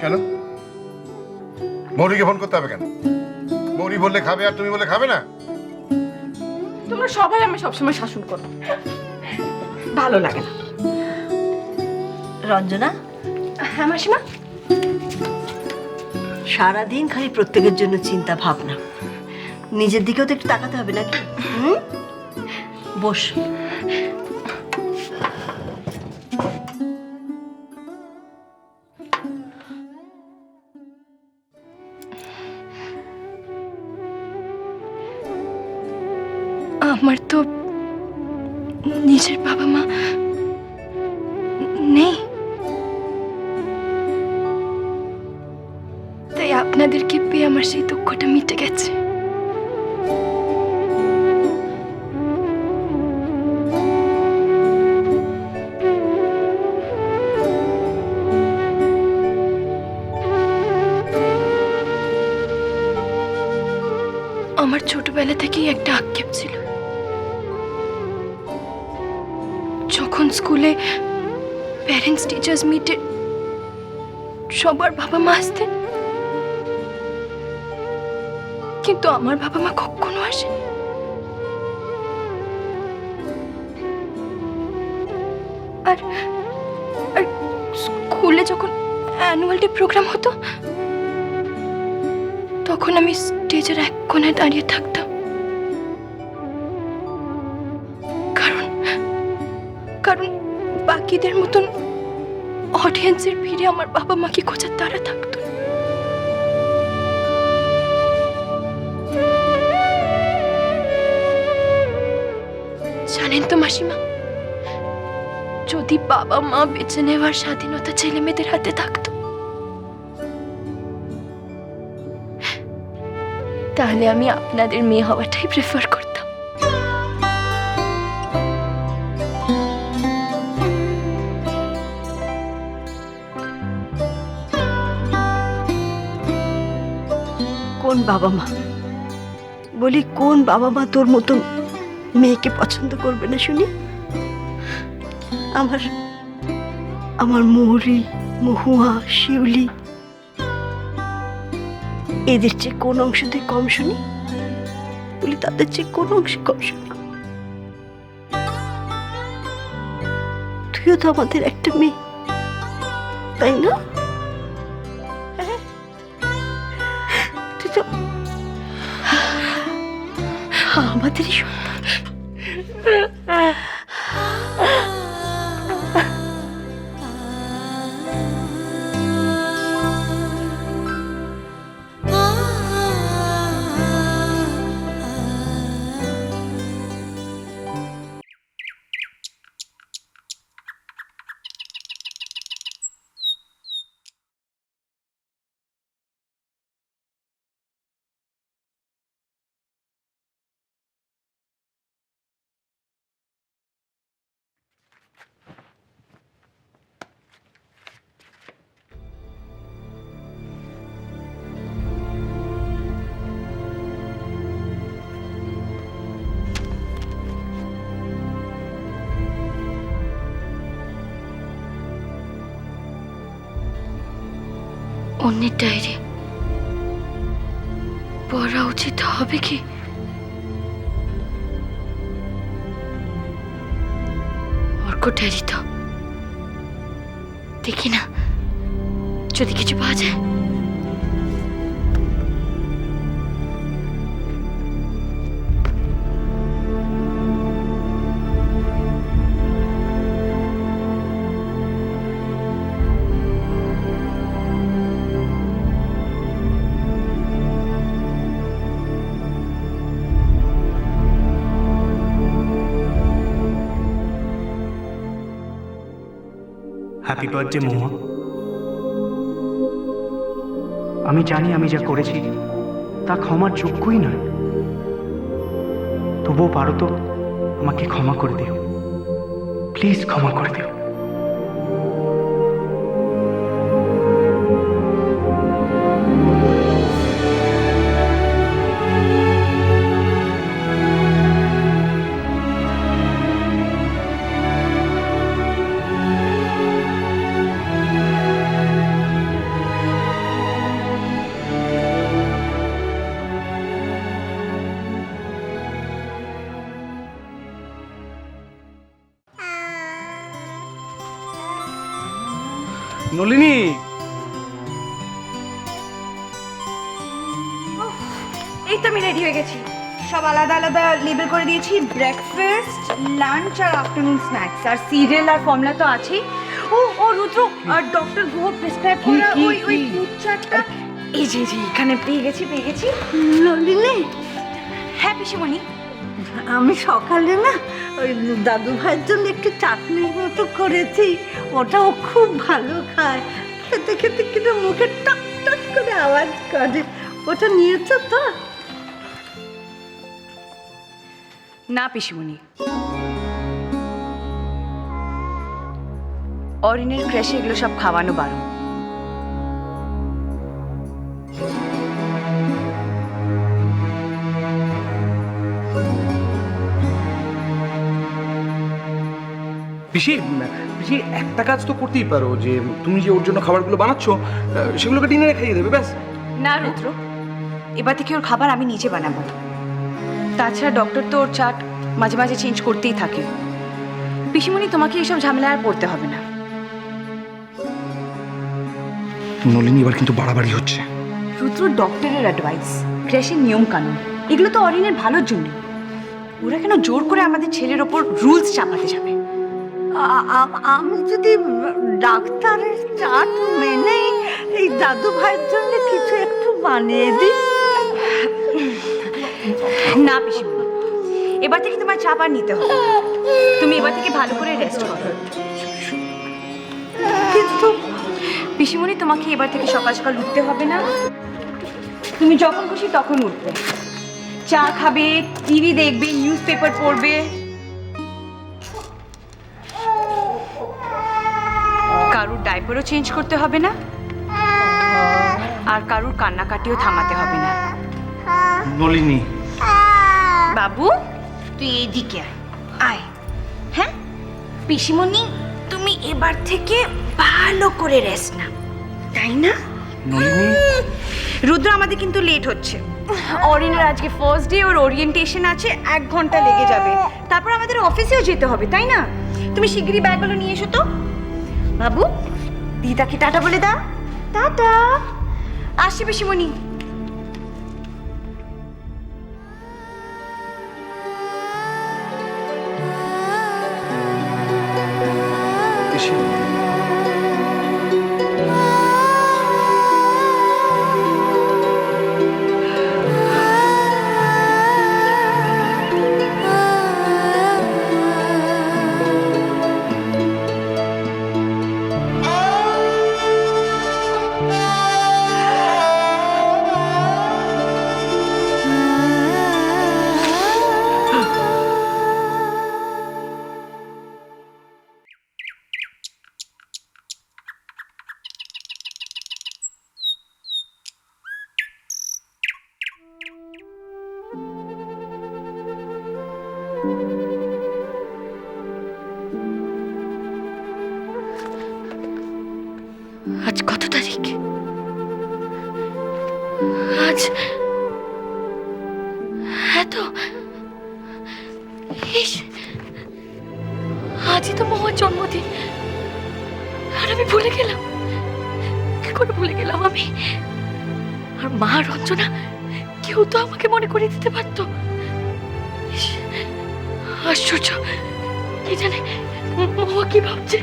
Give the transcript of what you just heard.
কেন মৌরিকে ফোন করতে হবে কেন? মৌরি বললে খাবে আর তুমি বললে খাবে না? তোমরা সবাই আমি সবসময় শাসন করো, ভালো লাগে না। রঞ্জনা, হ্যাঁ মাসিমা। সারাদিন খালি প্রত্যেকের জন্য চিন্তা ভাবনা, নিজের দিকেও তো একটু তাকাতে হবে নাকি? বস। আমার তো নিজের বাবা মা নেই, তাই আপনাদেরকে পেয়ে আমার সেই দুঃখটা মিটে গেছে। আমার ছোটবেলা থেকেই একটা আক্ষেপ ছিল, যখন স্কুলে প্যারেন্টস টিচার্স মিটে সবার বাবা মা আসতেন, কিন্তু আমার বাবা মা কখনো আসেনি। আর আর স্কুলে যখন অ্যানুয়াল ডে প্রোগ্রাম হতো, তখন আমি স্টেজের এক কোণে দাঁড়িয়ে থাকতাম, কারণ কারণ বাকিদের মতন অডিয়েন্সের ভিড়ে আমার বাবা মাকে খোঁজার তারা থাকতো। জানেন তো মাসিমা, যদি বাবা মা বেছে নেওয়ার স্বাধীনতা ছেলে মেয়েদের হাতে থাকতো, তাহলে আমি আপনাদের মেয়ে হওয়াটাই প্রেফার করতাম। কোন বাবা মা বলি, কোন বাবা মা তোর মতন মেয়েকে পছন্দ করবে না শুনি? আমার আমার মৌরি, মহুয়া, শিউলি এদের চেয়ে কোন অংশতে কম শুনি? বলি তাদের চেয়ে কোন অংশে কম শুনি? তুইও তো আমাদের একটা মেয়ে, তাই না? হ্যাঁ? তুই তো আমাদেরই সন্তান। অন্যের ডায়েরি পড়া উচিত হবে কি? অর্ক ডায়েরি তো, দেখি না যদি কিছু পাওয়া যায়। হ্যাপি বার্থডে মহুয়া। আমি জানি আমি যা করেছি তা ক্ষমার যোগ্যই নয়, তবুও পারো তো আমাকে ক্ষমা করে দিও, প্লিজ ক্ষমা করে দিও। নলিনী, এই তো আমি রেডি হয়ে গেছি। সব আলাদা আলাদা লেবেল করে দিয়েছি, ব্রেকফাস্ট, লাঞ্চ আর আফটারনুন স্ন্যাক্স, আর সিরিয়াল আর ফর্মুলা তো আছেই। ও রুদ্র, আর ডক্টর গুহ প্রেসক্রাইব করা ওই ফুড চার্টটা এই যে এখানে পেয়ে গেছি। নলিনী, হ্যাঁ পিসিমণি। আমি সকালে না ওই দাদু ভাইয়ের জন্য একটু চাটনির মতো করেছি, ওটাও খুব ভালো খায়। খেতে খেতে কিন্তু মুখে টক টক করে আওয়াজ করে। ওটা নিয়েছো তো? না পিসিমণি, অরিনের ক্র্যাশে এগুলো সব খাওয়ানো বারণ। পিসি, পিসি একটা কাজ তো করতেই পারো, যে তুমি যে ওর জন্য খাবারগুলো বানাচ্ছো সেগুলোকে ডিনারে খাইয়ে দেবে, ব্যাস। না রুদ্র, এবার থেকে ওর খাবার আমি নিজে বানাবো। তাছাড়া ডক্টর তো ওর চাট মাঝে মাঝে চেঞ্জ করতেই থাকে। পিসিমণি, তোমাকে এসব ঝামেলা আর পড়তে হবে না। নলিনী, এবার কিন্তু বাড়াবাড়ি হচ্ছে। রুদ্র, ডক্টরের অ্যাডভাইস, ক্র্যাশের নিয়ম কানুন, এগুলো তো অরিনের ভালোর জন্য। ওরা কেন জোর করে আমাদের ছেলের ওপর রুলস চাপাতে যাবে? আমি যদি ডাক্তারের চাট মেনে এই দাদু ভাইয়ের জন্য কিছু একটু বানিয়ে দিই। না পিসিমণি, এবার থেকে তোমার চাপ আর নিতে হবে। তুমি এবার থেকে ভালো করে রেস্ট করো। কিন্তু পিসিমণি, তোমাকে এবার থেকে সকাল সকাল উঠতে হবে না। তুমি যখন খুশি তখন উঠবে, চা খাবে, টিভি দেখবে, নিউজ পেপার পড়বে। কারুর ডাইপারও চেঞ্জ করতে হবে না, আর কারুর কান্নাকাটিও থামাতে হবে না। নলিনী, বাবু, তুই এইদিকে আয়। হ্যাঁ পিসিমণি, তুমি এবার থেকে ভালো করে রেস্ট না, তাই না? নলিনী, রুদ্র, আমাদের কিন্তু লেট হচ্ছে। অরিনের আজকে ফার্স্ট ডে, ওর ওরিয়েন্টেশন আছে, 1 ঘন্টা লেগে যাবে। তারপর আমাদের অফিসেও যেতে হবে, তাই না? তুমি শিগগিরই ব্যাগগুলো নিয়ে এসো তো। বাবু, দিদাকে টাটা বলে দাও। টাটা। আসছি পিসিমণি। পিসি, আজ কত তারিখ? আজ এত, ইস, আজই তো মহার জন্মদিন, আর আমি ভুলে গেলাম। কি করে ভুলে গেলাম আমি? আর মা, রঞ্জনা, কেউ তো আমাকে মনে করে দিতে পারতো। ইস, আশ্চর্য, কি জানে মহা কি ভাবছে।